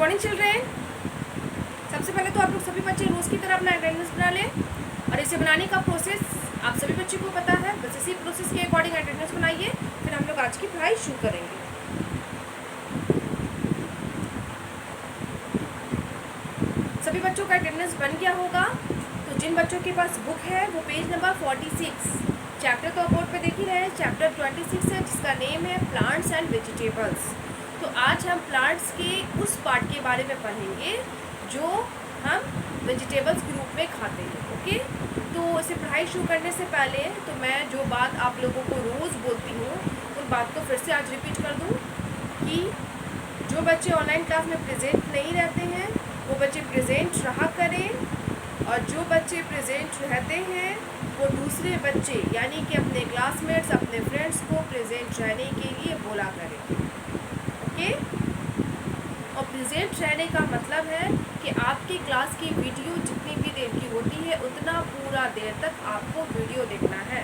Morning children. सबसे पहले तो आप लोग सभी बच्चे रोज़ की तरह अपना अटेंडेंस बना लें, और इसे बनाने का प्रोसेस आप सभी बच्चों को पता है। बस इसी प्रोसेस के अकॉर्डिंग अटेंडेंस बनाइए, फिर हम लोग आज की पढ़ाई शुरू करेंगे। सभी बच्चों का अटेंडेंस बन गया होगा, तो जिन बच्चों के पास बुक है वो पेज नंबर 46, चैप्टर तो बोर्ड पे देख ही रहे हैं, चैप्टर 26 है जिसका नेम है प्लांट्स एंड वेजिटेबल्स। तो आज हम प्लांट्स के उस पार्ट के बारे में पढ़ेंगे जो हम वेजिटेबल्स के रूप में खाते हैं। ओके, तो इसे पढ़ाई शुरू करने से पहले तो मैं जो बात आप लोगों को रोज़ बोलती हूँ उन बात को फिर से आज रिपीट कर दूँ कि जो बच्चे ऑनलाइन क्लास में प्रेजेंट नहीं रहते हैं वो बच्चे प्रेजेंट रहा करें, और जो बच्चे प्रेजेंट रहते हैं वो दूसरे बच्चे यानी कि अपने क्लासमेट्स, अपने फ्रेंड्स को प्रेजेंट रहने के लिए बोला करें। ओके, और प्रेजेंट रहने का मतलब है कि आपकी क्लास की वीडियो जितनी भी देर की होती है उतना पूरा देर तक आपको वीडियो देखना है,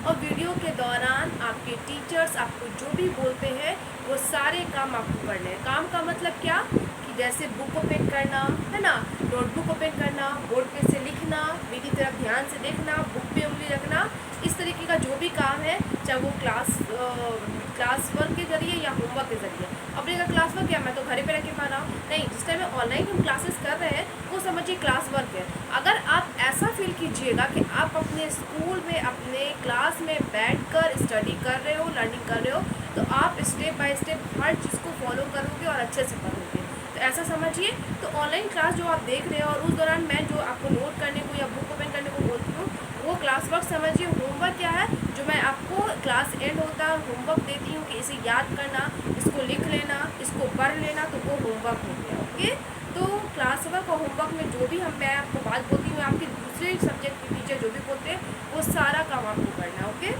और वीडियो के दौरान आपके टीचर्स आपको जो भी बोलते हैं वो सारे काम आपको करने हैं। काम का मतलब क्या कि जैसे बुक ओपन करना है ना, नोटबुक ओपन करना, बोर्ड पे से लिखना, मेरी तरफ ध्यान से देखना, बुक पे उंगली रखना, इस तरीके का जो भी काम है, चाहे वो क्लास वर्क के जरिए या होमवर्क के जरिए। अपने का क्लास वर्क क्या मैं तो घर पे रह के पढ़ रहा हूँ, नहीं, जिस टाइम में ऑनलाइन हम क्लासेस कर रहे हैं वो समझिए क्लास वर्क है। अगर आप ऐसा फील कीजिएगा कि आप अपने स्कूल में अपने क्लास में बैठकर स्टडी कर रहे हो, लर्निंग कर रहे हो, तो आप स्टेप बाय स्टेप हर चीज़ को फॉलो करोगे और अच्छे से पढ़ोगे। तो ऐसा समझिए, तो ऑनलाइन क्लास जो आप देख रहे हो और उस दौरान मैं जो आपको नोट करने को या बुक ओपन करने को बोलती हूँ वो क्लास वर्क समझिए। होमवर्क क्या है, जो मैं आपको क्लास एंड होता है होमवर्क देती हूँ कि इसे याद करना, इसको लिख लेना, इसको पढ़ लेना, तो वो होमवर्क हो गया। ओके, तो क्लास वर्क और होमवर्क में जो भी मैं आपको बात बोलती हूँ, आपके दूसरे सब्जेक्ट के टीचर जो भी बोलते हैं वो सारा काम आपको करना है। ओके,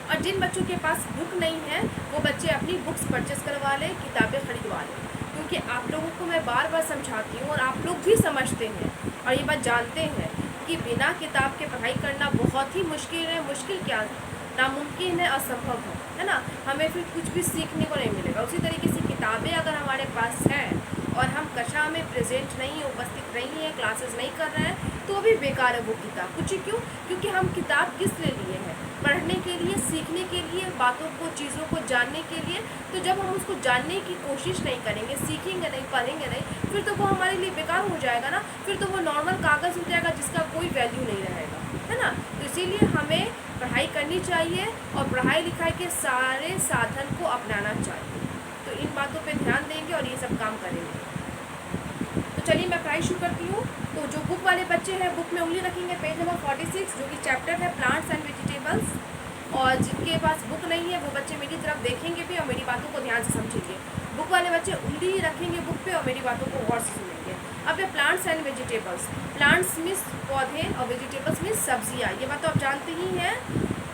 और जिन बच्चों के पास बुक नहीं है वो बच्चे अपनी बुक्स परचेस करवा लें, किताबें खरीदवा लें, क्योंकि आप लोगों को मैं बार बार समझाती हूँ और आप लोग भी समझते हैं और ये बात जानते हैं कि बिना किताब के पढ़ाई करना बहुत ही मुश्किल है। मुश्किल क्या, नामुमकिन है, असंभव है ना। हमें फिर कुछ भी सीखने को नहीं मिलेगा। उसी तरीके से किताबें अगर हमारे पास हैं और हम कक्षा में प्रेजेंट नहीं, उपस्थित नहीं है, क्लासेस नहीं कर रहे हैं, तो भी बेकार है वो किताब। कुछ क्यों, क्योंकि हम किताब किस लिए लिए हैं, पढ़ने के लिए, सीखने के लिए, बातों को, चीज़ों को जानने के लिए। तो जब हम उसको जानने की कोशिश नहीं करेंगे, सीखेंगे नहीं, पढ़ेंगे नहीं, फिर तो वो हमारे लिए बेकार हो जाएगा ना। फिर तो वो नॉर्मल कागज़ हो जाएगा जिसका कोई वैल्यू नहीं रहेगा, है ना। तो इसीलिए हमें पढ़ाई करनी चाहिए और पढ़ाई लिखाई के सारे साधन को अपनाना चाहिए। तो इन बातों पे ध्यान देंगे और ये सब काम करेंगे। तो चलिए मैं पढ़ाई शुरू करती हूँ। तो जो बुक वाले बच्चे हैं बुक में उंगली रखेंगे पेज नंबर 46, जो कि चैप्टर है प्लांट्स एंड वेजिटेबल्स, और जिनके पास बुक नहीं है वो बच्चे मेरी तरफ देखेंगे भी और मेरी बातों को ध्यान से समझेंगे। बुक वाले बच्चे उंगली रखेंगे बुक पे और मेरी बातों को गौर से सुनेंगे। अब है plants and vegetables. Plants means पौधे और वेजिटेबल्स मीन्स सब्जियाँ, ये बात तो आप जानते ही हैं।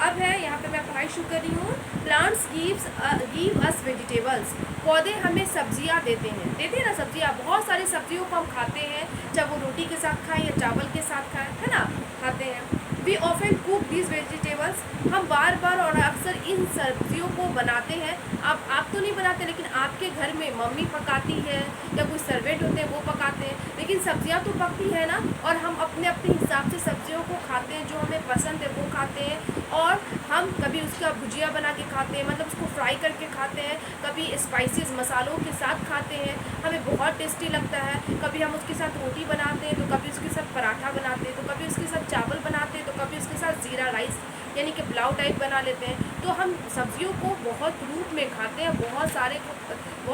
अब है यहाँ पे मैं पढ़ाई शुरू कर रही हूँ। प्लांट्स गिव अस वेजिटेबल्स, पौधे हमें सब्जियाँ देते हैं ना। सब्जियाँ, बहुत सारी सब्जियों को हम खाते हैं, चाहे वो रोटी के साथ खाएं या चावल के साथ खाएं, है ना, खाते हैं। We often cook these vegetables, हम बार बार और अक्सर इन सब्जियों को बनाते हैं। आप तो नहीं बनाते, लेकिन आपके घर में मम्मी पकाती है या कोई सर्वेंट होते हैं वो पकाते हैं, लेकिन सब्जियां तो पकती है ना, और हम अपने अपने हिसाब से सब्जियों को खाते हैं, जो हमें पसंद है वो खाते हैं। और हम कभी उसका भुजिया बना के खाते हैं, मतलब उसको फ्राई करके खाते हैं, कभी स्पाइसेस मसालों के साथ खाते हैं, हमें बहुत टेस्टी लगता है। कभी हम उसके साथ रोटी बनाते हैं, तो कभी उसके साथ पराठा बनाते हैं, तो कभी उसके साथ चावल बनाते हैं, तो कभी उसके साथ ज़ीरा राइस यानी कि पुलाव टाइप बना लेते हैं। तो हम सब्जियों को बहुत रूप में खाते हैं, बहुत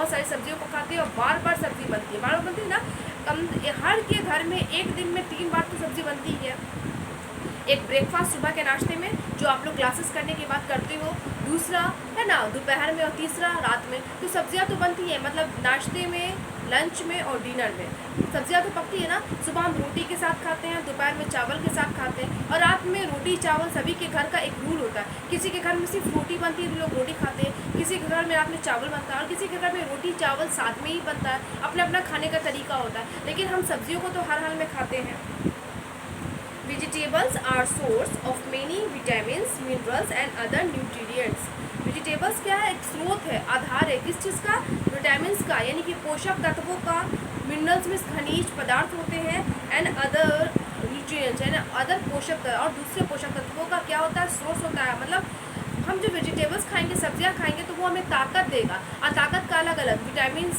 सारी सब्जियों को खाते हैं और बार बार सब्ज़ी बनती है, बार बार बनती है ना। हर के घर में एक दिन में 3 बार तो सब्ज़ी बनती है। एक ब्रेकफास्ट सुबह के नाश्ते में जो आप लोग क्लासेस करने के बाद करते हो, दूसरा है ना दोपहर में, और तीसरा रात में। तो सब्जियां तो बनती है, मतलब नाश्ते में, लंच में और डिनर में सब्जियां तो पकती है ना। सुबह हम रोटी के साथ खाते हैं, दोपहर में चावल के साथ खाते हैं, और रात में रोटी चावल। सभी के घर का एक रूल होता है, किसी के घर में सिर्फ रोटी बनती है तो लोग रोटी खाते हैं, किसी के घर में रात में चावल बनता है, और किसी के घर में रोटी चावल साथ में ही बनता है। अपना अपना खाने का तरीका होता है, लेकिन हम सब्जियों को तो हर हाल में खाते हैं। Vegetables are source of many vitamins, minerals and other nutrients. Vegetables क्या है, एक स्रोत है, आधार है किस चीज़ का, विटामिन का, यानी कि पोषक तत्वों का, मिनरल्स में खनिज पदार्थ होते हैं, and other nutrients and other पोषक तत्व, और दूसरे पोषक तत्वों का क्या होता है, सोर्स होता है। मतलब हम जो वेजिटेबल्स खाएंगे, सब्जियां खाएंगे, तो वो हमें ताकत देगा, और ताकत का अलग अलग विटामिन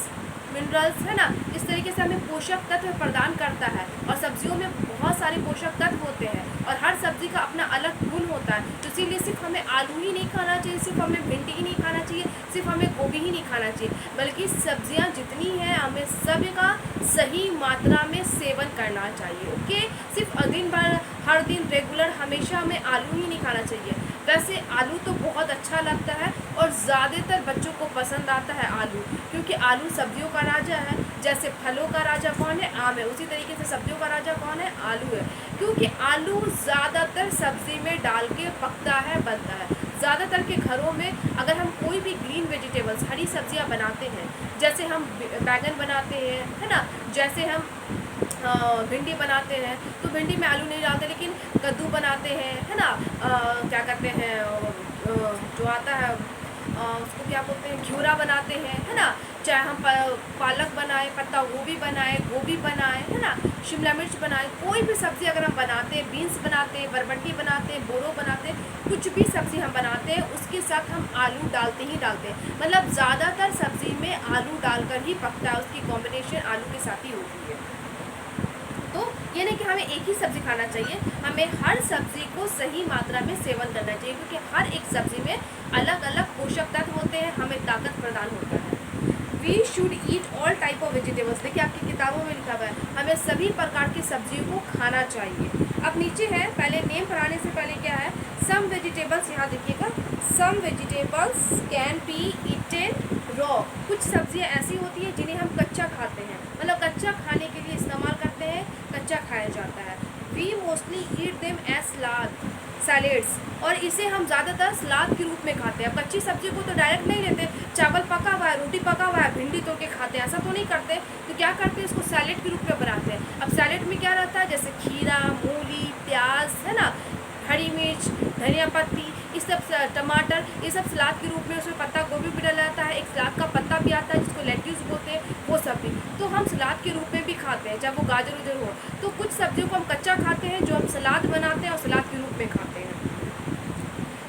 मिनरल्स है ना, इस तरीके से हमें पोषक तत्व प्रदान करता है। और सब्जियों में बहुत सारे पोषक तत्व होते हैं, और हर सब्जी का अपना अलग गुण होता है। तो इसीलिए सिर्फ हमें आलू ही नहीं खाना चाहिए, सिर्फ हमें भिंडी ही नहीं खाना चाहिए, सिर्फ हमें गोभी ही नहीं खाना चाहिए, बल्कि सब्जियां जितनी हैं हमें सब का सही मात्रा में सेवन करना चाहिए। ओके, सिर्फ दिन भर हर दिन रेगुलर हमेशा हमें आलू ही नहीं खाना चाहिए। वैसे आलू तो बहुत अच्छा लगता है और ज़्यादातर बच्चों को पसंद आता है आलू, क्योंकि आलू सब्जियों का राजा है। जैसे फलों का राजा कौन है, आम है, उसी तरीके से सब्जियों का राजा कौन है, आलू है। क्योंकि आलू ज़्यादातर सब्जी में डाल के पकता है, बनता है। ज़्यादातर के घरों में अगर हम कोई भी ग्रीन वेजिटेबल्स, हरी सब्जियां बनाते हैं, जैसे हम बैगन बनाते हैं, है ना, जैसे हम भिंडी बनाते हैं, तो भिंडी में आलू नहीं डालते, लेकिन कद्दू बनाते हैं, है ना, क्या कहते हैं, जो आता है उसको क्या बोलते हैं, घिउरा बनाते हैं, है ना, चाहे हम पालक बनाए, पत्ता गोभी बनाए, गोभी बनाए, है ना, शिमला मिर्च बनाए, कोई भी सब्ज़ी अगर हम बनाते हैं, बीन्स बनाते हैं, बरबट्टी बनाते हैं, बोरो बनाते हैं, कुछ भी सब्ज़ी हम बनाते हैं, उसके साथ हम आलू डालते ही डालते हैं। मतलब ज़्यादातर सब्ज़ी में आलू डालकर ही पकता है, उसकी कॉम्बिनेशन आलू के साथ ही होती है। तो ये नहीं कि हमें एक ही सब्ज़ी खाना चाहिए, हमें हर सब्ज़ी को सही मात्रा में सेवन करना चाहिए, क्योंकि हर एक सब्ज़ी में अलग अलग पोषक तत्व होते हैं, हमें ताकत प्रदान होता है। We should eat all type of vegetables, देखिए आपकी किताबों में लिखा हुआ है, हमें सभी प्रकार की सब्जियों को खाना चाहिए। अब नीचे है, पहले नेम पढ़ाने से पहले क्या है, सम वेजिटेबल्स, यहाँ देखिएगा, some vegetables can be eaten raw, कुछ सब्जियाँ ऐसी होती हैं जिन्हें हम कच्चा खाते हैं, मतलब कच्चा खाने के लिए इस्तेमाल करते हैं, कच्चा खाया जाता है। We mostly eat them as salads, और इसे हम ज़्यादातर सलाद के रूप में खाते हैं। अब कच्ची सब्जी को तो डायरेक्ट नहीं लेते, चावल पका हुआ है, रोटी पका हुआ है, भिंडी तोड़ के खाते हैं, ऐसा तो नहीं करते। तो क्या करते हैं, इसको सैलेड के रूप में बनाते हैं। अब सैलेड में क्या रहता है, जैसे खीरा, मूली, प्याज, है ना, हरी मिर्च, धनिया पत्ती, इस सब, टमाटर, ये सब सलाद के रूप में, उसमें पत्ता गोभी भी डाला जाता है, एक सलाद का पत्ता भी आता है जिसको लेट्यूस बोलते हैं, वो सब भी तो हम सलाद के रूप में भी खाते हैं, चाहे वो गाजर उजर हो। तो कुछ सब्जियों को हम कच्चा खाते हैं, जो हम सलाद बनाते हैं और सलाद के रूप में खाते हैं।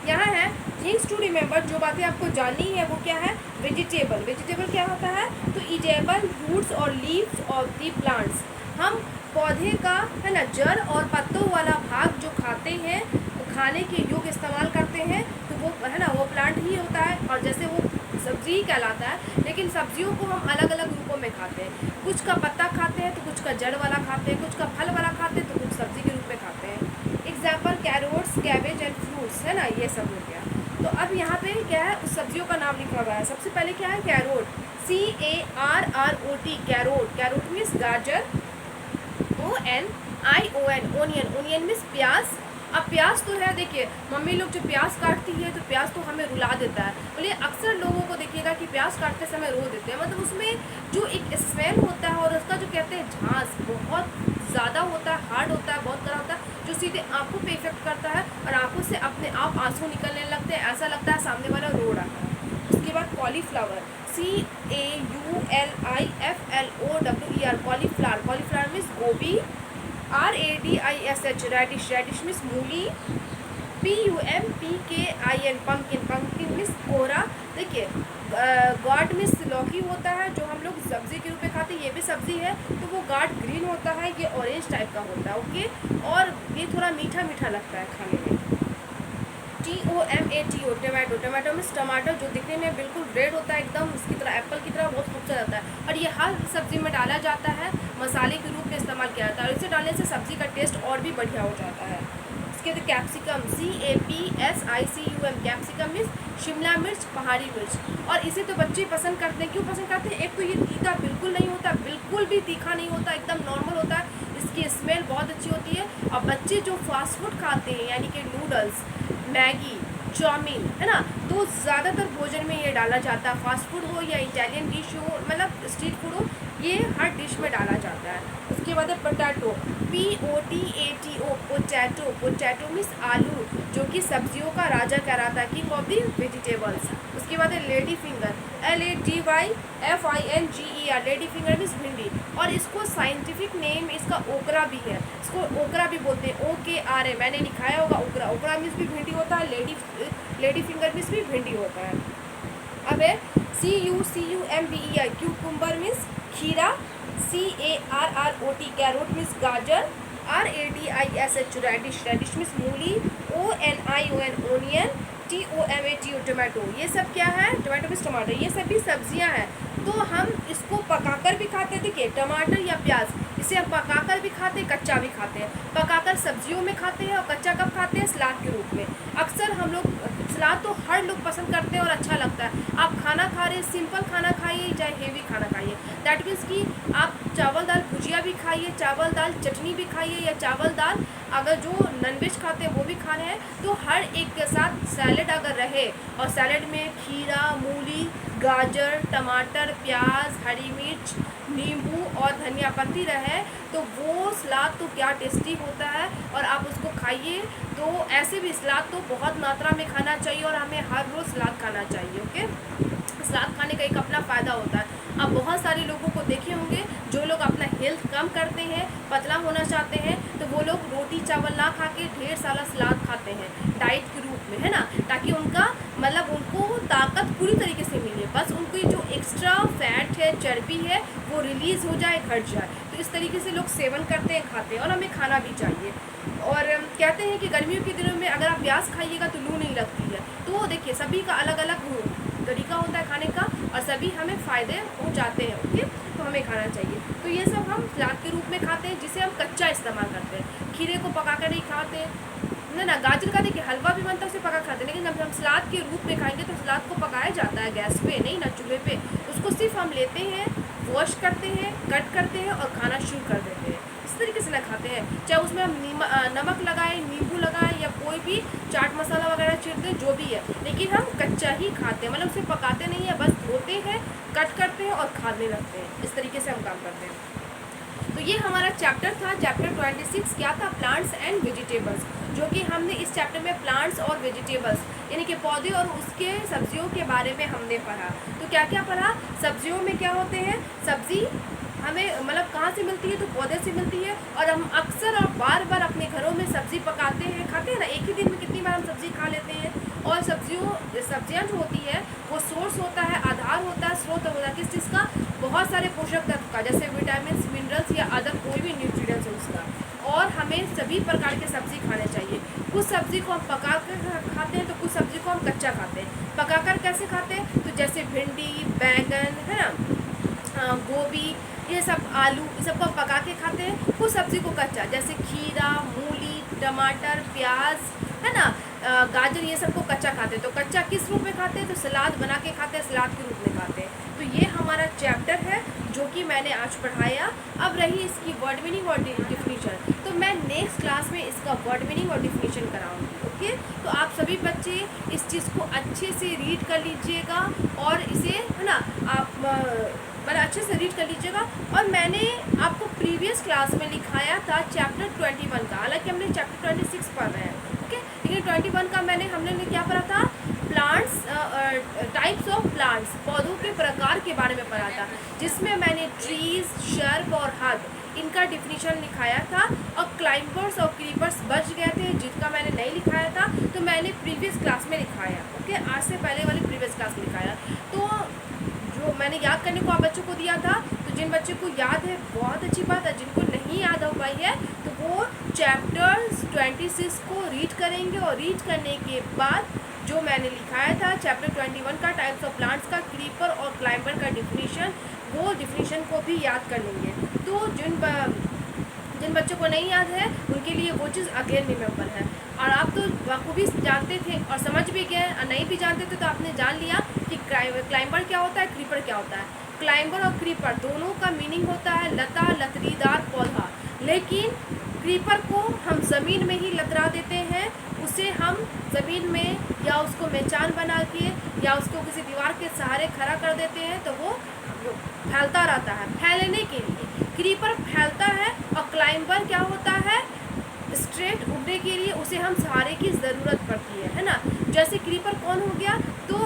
यहाँ है थिंग्स टू रिमेंबर, जो बातें आपको जाननी है वो क्या है, वेजिटेबल। वेजिटेबल क्या होता है, तो ईटेबल रूट्स और लीव्स ऑफ दी प्लांट्स, हम पौधे का, है ना, जड़ और पत्तों वाला भाग जो खाते हैं, खाने के योग्य इस्तेमाल करते हैं, तो वो, है ना, वो प्लांट ही होता है, और जैसे वो सब्जी ही कहलाता है। लेकिन सब्जियों को हम अलग अलग रूपों में खाते हैं, कुछ का पत्ता खाते हैं, तो कुछ का जड़ वाला खाते हैं, कुछ का फल वाला खाते हैं, तो कुछ सब्जी के रूप में खाते हैं। Example carrots, cabbage and fruits, है ना, ये सब हो गया। तो अब यहाँ पे क्या है, उस सब्जियों का नाम लिखा हुआ है। सबसे पहले क्या है, carrot, CARROT, carrot, carrot means गाजर, ONION, ओनियन, ओनियन मीन्स प्याज। अब प्याज तो है, देखिए मम्मी लोग जो प्याज काटती है, तो प्याज तो हमें रुला देता है, बोलिए अक्सर लोगों को देखिएगा कि प्याज काटते समय रो देते हैं, मतलब उसमें जो एक स्मेल होता है और उसका जो कहते हैं झांस बहुत ज़्यादा होता है, हार्ड होता है, बहुत कड़ा होता है, जो सीधे आंखों पे इफेक्ट करता है और आंखों से अपने आप आंसू निकलने लगते हैं, ऐसा लगता है सामने वाला रो रहा है। उसके बाद cauliflower, CAULIFLOWER, cauliflower, cauliflower means गोभी, RADISH, रेडिश, रेडिश मीन्स मूली, PUMPKIN, पंपकिन, पंपकिन मीन्स कोहरा। देखिए गार्ड मीन्स लौकी होता है, जो हम लोग सब्जी के रूप में खाते हैं, ये भी सब्जी है, तो वो गार्ड ग्रीन होता है, ये ऑरेंज टाइप का होता है। ओके, और ये थोड़ा मीठा मीठा लगता है खाने में। TOMATO, टमाटो, टमाटो मीन्स टमाटर, जो दिखने में बिल्कुल रेड होता है, एकदम इसकी तरह, एप्पल की तरह, बहुत खूबसूरत होता है, और ये हर सब्जी में डाला जाता है, मसाले के रूप में इस्तेमाल किया जाता है, और इसे डालने से सब्जी का टेस्ट और भी बढ़िया हो जाता है। इसके बाद capsicum, CAPSICUM, capsicum means Shimla मिर्च, पहाड़ी मिर्च, और इसे तो बच्चे पसंद करते हैं। क्यों पसंद करते हैं, एक तो ये तीखा बिल्कुल नहीं होता, बिल्कुल भी तीखा नहीं होता, एकदम नॉर्मल होता है, इसकी स्मेल बहुत अच्छी होती है। और बच्चे जो फास्ट फूड खाते हैं, यानी कि नूडल्स, मैगी, चाउमीन, है ना, तो तो ज़्यादातर भोजन में ये डाला जाता है, फास्ट फूड हो या इटालियन डिश हो, मतलब स्ट्रीट फूड हो, ये हर डिश में डाला जाता है। उसके बाद है potato, POTATO, potato. Potato means आलू, जो कि सब्जियों का राजा कहलाता है, किंग ऑफ द वेजिटेबल्स। उसके बाद है lady finger, LADYFINGER, lady finger means भिंडी। और इसको साइंटिफिक नेम इसका ओकरा भी है, इसको ओकरा भी बोलते हैं, OKRA, मैंने लिखाया होगा ओकरा। ओकरा मीन्स भी भिंडी होता है, लेडी फिंगर मीन्स भी भिंडी होता है। अब है CUCUMBER, क्यूकुम्बर मीन्स खीरा, CARROT, कैरोट मीन्स गाजर, RADISH, रेडिश, रेडिश मीन्स मूली, ONION, ओनियन, TOMATO, टोमेटो। ये सब क्या है? टोमेटो मीन्स टमाटर। ये सभी सब्जियां हैं। तो हम इसको पकाकर भी खाते हैं। देखिए टमाटर या प्याज, इसे हम पकाकर भी खाते हैं, कच्चा भी खाते हैं। पकाकर सब्जियों में खाते हैं और कच्चा कब खाते हैं? सलाद के रूप में। अक्सर हम लोग सलाद तो हर लोग पसंद करते हैं और अच्छा लगता है। आप खाना खा रहे, सिंपल खाना खाइए चाहे हेवी खाना खाइए, दैट मीन्स कि आप चावल दाल भुजिया भी खाइए, चावल दाल चटनी भी खाइए, या चावल दाल अगर जो नॉनवेज खाते हैं वो भी खा रहे हैं, तो हर एक के साथ सैलेड अगर रहे और सैलेड में खीरा, मूली, गाजर, टमाटर, प्याज, हरी मिर्च, नींबू और धनिया पत्ती रहे, तो वो सलाद तो क्या टेस्टी होता है। और आप उसको खाइए। तो ऐसे भी सलाद तो बहुत मात्रा में खाना चाहिए और हमें हर रोज़ सलाद खाना चाहिए। ओके, सलाद खाने का एक अपना फ़ायदा होता है। आप बहुत सारे लोगों को देखे होंगे जो लोग अपना हेल्थ कम करते हैं, पतला होना चाहते हैं, तो वो लोग रोटी चावल ना खा के ढेर सारा सलाद खाते हैं डाइट के रूप में, है ना, ताकि उनका मतलब उनको ताकत पूरी तरीके से मिले। बस उनकी जो एक्स्ट्रा फैट है, चर्बी है, वो रिलीज़ हो जाए, घट जाए। तो इस तरीके से लोग सेवन करते हैं, खाते हैं, और हमें खाना भी चाहिए। और कहते हैं कि गर्मियों के दिनों में अगर आप प्याज खाइएगा तो लू नहीं लगती है। तो देखिए सभी का अलग अलग तरीका होता है खाने का और सभी हमें फ़ायदे पहुंचाते हैं। ओके, तो हमें खाना चाहिए। तो ये सब हम सलाद के रूप में खाते हैं, जिसे हम कच्चा इस्तेमाल करते हैं। खीरे को पका कर नहीं खाते ना। गाजर का देखिए हलवा भी बनता है, उसे पका खाते हैं, लेकिन जब हम सलाद के रूप में खाएंगे तो सलाद को पकाया जाता है गैस पे, नहीं ना चूल्हे पे। उसको सिर्फ हम लेते हैं, वॉश करते हैं, कट करते हैं और खाना शुरू कर देते हैं। इस तरीके से ना खाते हैं, चाहे उसमें हम नमक लगाएं, नींबू लगाएं, या कोई भी चाट मसाला वगैरह छीट दें, जो भी है, लेकिन हम कच्चा ही खाते हैं। मतलब उसे पकाते नहीं है, बस धोते हैं, कट करते हैं और खाने लगते हैं। इस तरीके से हम काम करते हैं। तो ये हमारा चैप्टर था, चैप्टर 26 क्या था? प्लांट्स एंड वेजिटेबल्स, जो कि हमने इस चैप्टर में प्लांट्स और वेजिटेबल्स यानी कि पौधे और उसके सब्जियों के बारे में हमने पढ़ा। तो क्या क्या पढ़ा? सब्जियों में क्या होते हैं? सब्जी हमें मतलब कहाँ से मिलती है? तो पौधे से मिलती है। और हम अक्सर और बार बार अपने घरों में सब्जी पकाते हैं, खाते हैं ना। एक ही दिन में कितनी बार हम सब्जी खा लेते हैं। और सब्जियाँ जो होती है वो सोर्स होता है, आधार होता है, स्रोत होता है किस चीज़ का? बहुत सारे पोषक तत्व का, जैसे विटामिन, मिनरल्स या अदर कोई भी न्यूट्रिएंट्स है उसका। और हमें सभी प्रकार के सब्जी खाने चाहिए। कुछ सब्जी को हम पका कर खाते हैं, तो कुछ सब्जी को हम कच्चा खाते हैं। पकाकर कैसे खाते हैं? तो जैसे भिंडी, बैंगन, है ना, गोभी, ये सब, आलू, ये सब को पका के खाते हैं। कुछ सब्जी को कच्चा, जैसे खीरा, मूली, टमाटर, प्याज, है ना, गाजर, ये सब को कच्चा खाते हैं। तो कच्चा किस रूप में खाते हैं? तो सलाद बना के खाते हैं, सलाद के रूप में खाते हैं। तो ये हमारा चैप्टर है जो कि मैंने आज पढ़ाया। अब रही इसकी वर्ड मीनिंग और डिफिनीशन, तो मैं नेक्स्ट क्लास में इसका वर्ड मीनिंग और डिफिनीशन कराऊंगी। ओके, तो आप सभी बच्चे इस चीज़ को अच्छे से रीड कर लीजिएगा और इसे, है ना, आप बड़ा अच्छे से रीड कर लीजिएगा। और मैंने आपको प्रीवियस क्लास में लिखाया था चैप्टर 21 का, हालांकि हमने चैप्टर 26 पढ़ रहे हैं। ओके, लेकिन 21 का हमने क्या पढ़ा था? प्लांट्स, टाइप्स ऑफ प्लांट्स, पौधों के प्रकार के बारे में पढ़ा था, जिसमें मैंने ट्रीज, शर्ब और हर्ब इनका डिफिनीशन लिखाया था। और क्लाइंबर्स और क्रीपर्स बच गए थे, जिनका मैंने नहीं लिखाया था, तो मैंने प्रीवियस क्लास में लिखाया। ओके, आज से पहले वाली प्रीवियस क्लास में लिखाया। तो जो मैंने याद करने को आप बच्चों को दिया था, तो जिन बच्चों को याद है बहुत अच्छी बात है, जिनको नहीं याद हो पाई है तो वो चैप्टर 26 को रीड करेंगे। और रीड करने के बाद जो मैंने लिखाया था चैप्टर 21 का, टाइप्स ऑफ प्लांट्स का, क्रीपर और क्लाइंबर का डिफिनीशन, वो डिफिनीशन को भी याद कर लेंगे। तो जिन बच्चों को नहीं याद है उनके लिए वो चीज़ अगेन रिमेंबर है। और आप तो बखूबी जानते थे और समझ भी गए, और नहीं भी जानते थे तो आपने जान लिया कि क्लाइंबर क्या होता है, क्रीपर क्या होता है। क्लाइंबर और क्रीपर दोनों का मीनिंग होता है लता, लतरीदार पौधा। लेकिन क्रीपर को हम ज़मीन में ही लतरा देते हैं उसे हम ज़मीन में या उसको मेचान बना के या उसको किसी दीवार के सहारे खड़ा कर देते हैं तो वो फैलता रहता है। फैलने के लिए क्रीपर फैलता है और क्लाइंबर क्या होता है, स्ट्रेट उड़ने के लिए उसे हम सहारे की ज़रूरत पड़ती है ना। जैसे क्रीपर कौन हो गया तो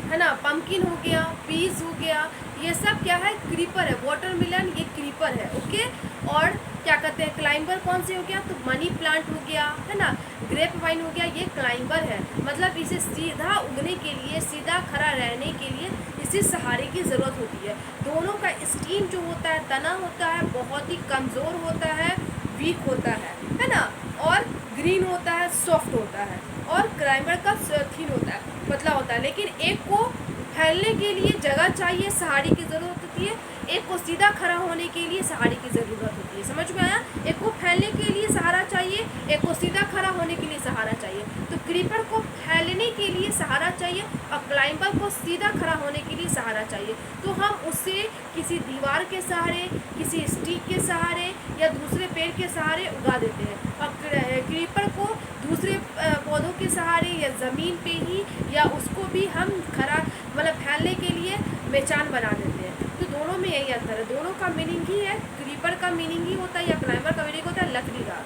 है ना, पम्पकिन हो गया, पीस हो गया, ये सब क्या है, क्रीपर है। वाटरमेलन ये क्रीपर है, ओके। और क्या कहते हैं, क्लाइंबर कौन से हो गया तो मनी प्लांट हो गया, है ना, ग्रेप वाइन हो गया, ये क्लाइंबर है। मतलब इसे सीधा उगने के लिए, सीधा खड़ा रहने के लिए इसे सहारे की ज़रूरत होती है। दोनों का स्टीम जो होता है, तना होता है, बहुत ही कमज़ोर होता है, वीक होता है ना। और ग्रीन होता है, सॉफ्ट होता है, और क्लाइंबर का थिन होता है, पतला होता है। लेकिन एक को फैलने के लिए जगह चाहिए, सहारे की ज़रूरत होती है। एक को सीधा खड़ा होने के लिए सहारे की ज़रूरत होती है। समझ में आया? एक को फैलने के लिए सहारा चाहिए, एक को सीधा खड़ा होने के लिए सहारा चाहिए। तो क्रीपर को फैलने के लिए सहारा चाहिए और क्लाइंबर को सीधा खड़ा होने के लिए सहारा चाहिए। तो हम उसे किसी दीवार के सहारे, किसी स्टिक के सहारे या दूसरे पेड़ के सहारे उगा देते हैं। और क्रीपर को दूसरे पौधों के सहारे या ज़मीन पे ही या उसको भी हम खड़ा मतलब फैलने के लिए मेचान बना देते हैं। तो दोनों में यही अंतर है, दोनों का मीनिंग ही है। क्रीपर का मीनिंग ही होता है या क्लाइंबर का मीनिंग होता है लकड़ीदार।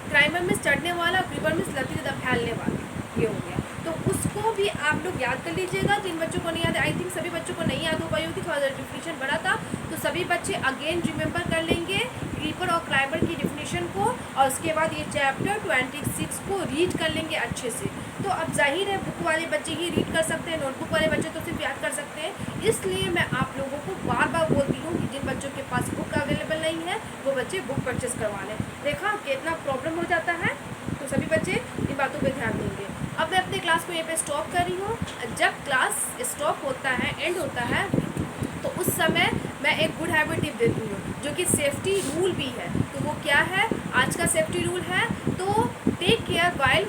क्लाइंबर में चढ़ने वाला, क्रीपर में लकड़ीदार फैलने वाला, ये हो गया। तो उसको भी आप लोग याद कर लीजिएगा। जिन बच्चों को नहीं याद है, आई थिंक सभी बच्चों को नहीं याद हो पाई होगी, थोड़ा डिफिनेशन बड़ा था, तो सभी बच्चे अगेन रिमेंबर कर लेंगे क्रीपर और क्लाइंबर की डिफिनेशन को, और उसके बाद ये चैप्टर 26 को रीड कर लेंगे अच्छे से। तो अब जाहिर है बुक वाले बच्चे ही रीड कर सकते हैं, नोटबुक वाले बच्चे तो सिर्फ याद कर सकते हैं। इसलिए मैं आप लोगों को बार बार बोलती हूँ कि जिन बच्चों के पास बुक अवेलेबल नहीं है वो बच्चे बुक परचेस करवा लें। देखा कितना प्रॉब्लम हो जाता है, तो सभी बच्चे इन बातों पर ध्यान देंगे। अब मैं अपने क्लास को यहाँ पे स्टॉप कर रही हूँ। जब क्लास स्टॉप होता है, एंड होता है, तो उस समय मैं एक गुड हैबिट टिप देती हूँ जो कि सेफ्टी रूल भी है। तो वो क्या है, आज का सेफ्टी रूल है, तो take care while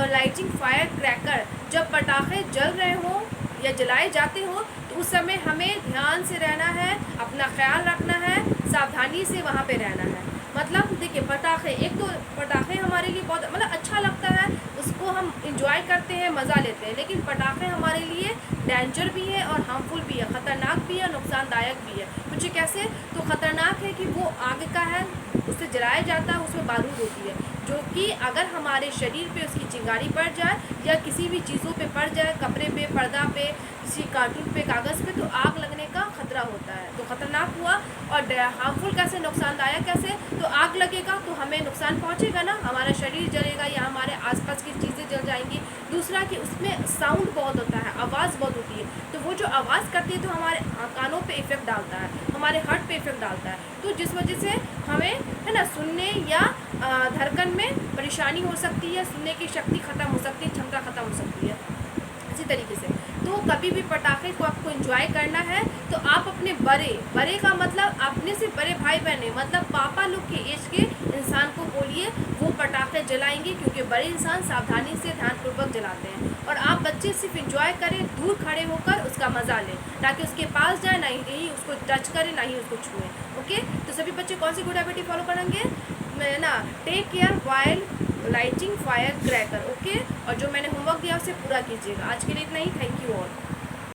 lighting fire cracker. जब पटाखे जल रहे हों या जलाए जाते हों तो उस समय हमें ध्यान से रहना है, अपना ख्याल रखना है, सावधानी से वहाँ पे रहना है। मतलब देखिए पटाखे, एक तो पटाखे हमारे लिए बहुत मतलब अच्छा लगता है, उसको हम इंजॉय करते हैं, मज़ा लेते हैं, लेकिन पटाखे हमारे लिए डेंजर भी है और हार्मफुल भी है, ख़तरनाक भी है, नुकसानदायक भी है। मुझे कैसे, तो ख़तरनाक है कि वो आग का है, उससे जलाया जाता है, उसमें बारूद होती है, जो कि अगर हमारे शरीर पे उसकी चिंगारी पड़ जाए या किसी भी चीज़ों पे पड़ जाए, कपड़े पे, पर्दा पे, किसी कार्टून पे, कागज़ पे, तो आग लगने का खतरा होता है। तो ख़तरनाक हुआ। और हार्मफुल कैसे, नुकसानदायक कैसे, तो आग लगेगा तो हमें नुकसान पहुंचेगा ना, हमारा शरीर जलेगा या हमारे आसपास की चीज़ें जल जाएंगी। दूसरा कि उसमें साउंड बहुत होता है, आवाज़ बहुत होती है, तो वो जो आवाज़ करती है तो हमारे कानों पे इफ़ेक्ट डालता है, हमारे हार्ट पे इफ़ेक्ट डालता है, तो जिस वजह से हमें है ना सुनने या धड़कन में परेशानी हो सकती है, सुनने की शक्ति ख़त्म हो सकती है, क्षमता ख़त्म हो सकती है। इसी तरीके से तो कभी भी पटाखे को आपको एंजॉय करना है तो आप अपने बड़े का मतलब अपने से बड़े भाई बहने, मतलब पापा लोग के एज के इंसान को बोलिए वो पटाखे जलाएंगे, क्योंकि बड़े इंसान सावधानी से ध्यानपूर्वक जलाते हैं। और आप बच्चे सिर्फ एंजॉय करें, दूर खड़े होकर उसका मज़ा लें, ताकि उसके पास जाए, ना ही उसको टच करें, ना ही उसको छुएं। ओके, तो सभी बच्चे कौन सी गुड हैबिट फॉलो करेंगे ना, take care while lighting fire cracker. Okay, और जो मैंने होमवर्क दिया उसे पूरा कीजिएगा। आज के लिए इतना ही। Thank you all.